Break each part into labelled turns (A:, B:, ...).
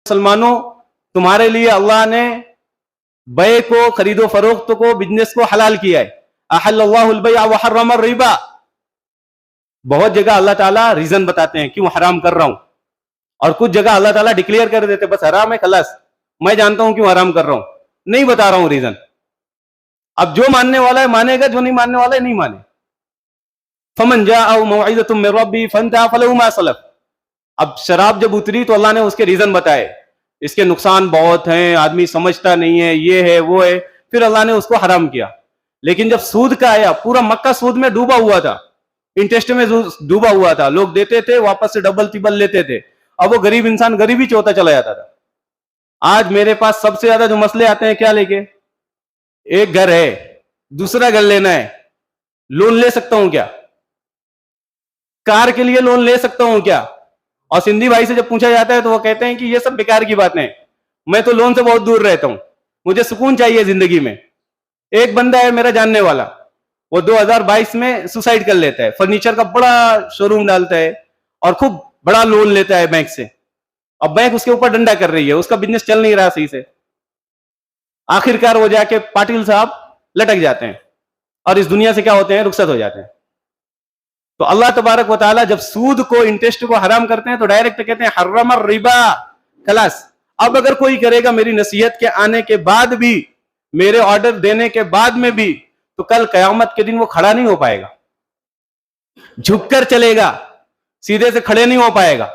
A: मुसलमानों, तुम्हारे लिए अल्लाह ने बय को, खरीदो फरोख्त को, बिजनेस को हलाल किया है। अहल्लल्लाहुल बैअ व हर्रम रिबा। बहुत जगह अल्लाह ताला रीजन बताते हैं क्यों हराम कर रहा हूं, और कुछ जगह अल्लाह ताला डिक्लेयर कर देते बस हराम है, खलास मैं जानता हूं क्यों हराम कर रहा हूं, नहीं बता रहा हूं रीजन। अब जो मानने वाला है मानेगा, जो नहीं मानने वाला है नहीं माने। फमन जाअहु मौइज़तुम मिन रब्बिही फंतहा फलहु मा सलफ। अब शराब जब उतरी तो अल्लाह ने उसके रीजन बताए, इसके नुकसान बहुत हैं, आदमी समझता नहीं है, ये है वो है, फिर अल्लाह ने उसको हराम किया। लेकिन जब सूद का आया, पूरा मक्का सूद में डूबा हुआ था, इंटरेस्ट में डूबा हुआ था, लोग देते थे वापस से डबल तिबल लेते थे, अब वो गरीब इंसान गरीबी से होता चला जाता था। आज मेरे पास सबसे ज्यादा जो मसले आते हैं क्या लेके, एक घर है, दूसरा घर लेना है, लोन ले सकता हूं क्या, कार के लिए लोन ले सकता हूं क्या। और सिंधी भाई से जब पूछा जाता है तो वो कहते हैं कि ये सब बेकार की बातें हैं, मैं तो लोन से बहुत दूर रहता हूं, मुझे सुकून चाहिए जिंदगी में। एक बंदा है मेरा जानने वाला, वो 2022 में सुसाइड कर लेता है, फर्नीचर का बड़ा शोरूम डालता है और खूब बड़ा लोन लेता है बैंक से। अब बैंक उसके ऊपर डंडा कर रही है, उसका बिजनेस चल नहीं रहा सही से। आखिरकार वो जाके पाटिल साहब लटक जाते हैं और इस दुनिया से क्या होते हैं, रुखसत हो जाते हैं। तो अल्लाह तबारक व तआला जब सूद को, इंटरेस्ट को हराम करते हैं तो डायरेक्ट कहते हैं हर्रम रिबा, खलास। अब अगर कोई करेगा मेरी नसीहत के आने के बाद भी, मेरे ऑर्डर देने के बाद में भी, तो कल कयामत के दिन वो खड़ा नहीं हो पाएगा, झुककर चलेगा, सीधे से खड़े नहीं हो पाएगा।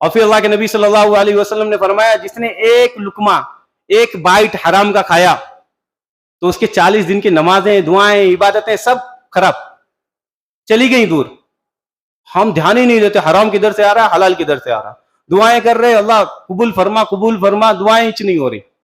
A: और फिर अल्लाह के नबी सल्लल्लाहु अलैहि वसल्लम ने फरमाया, जिसने एक लुकमा, एक बाइट हराम का खाया तो उसके 40 दिन की नमाजें, दुआएं, इबादतें सब खराब, चली गई दूर। हम ध्यान ही नहीं देते, हराम किधर से आ रहा है, हलाल किधर से आ रहा, दुआएं कर रहे, अल्लाह कबूल फरमा, कबूल फरमा, दुआएं इच नहीं हो रही।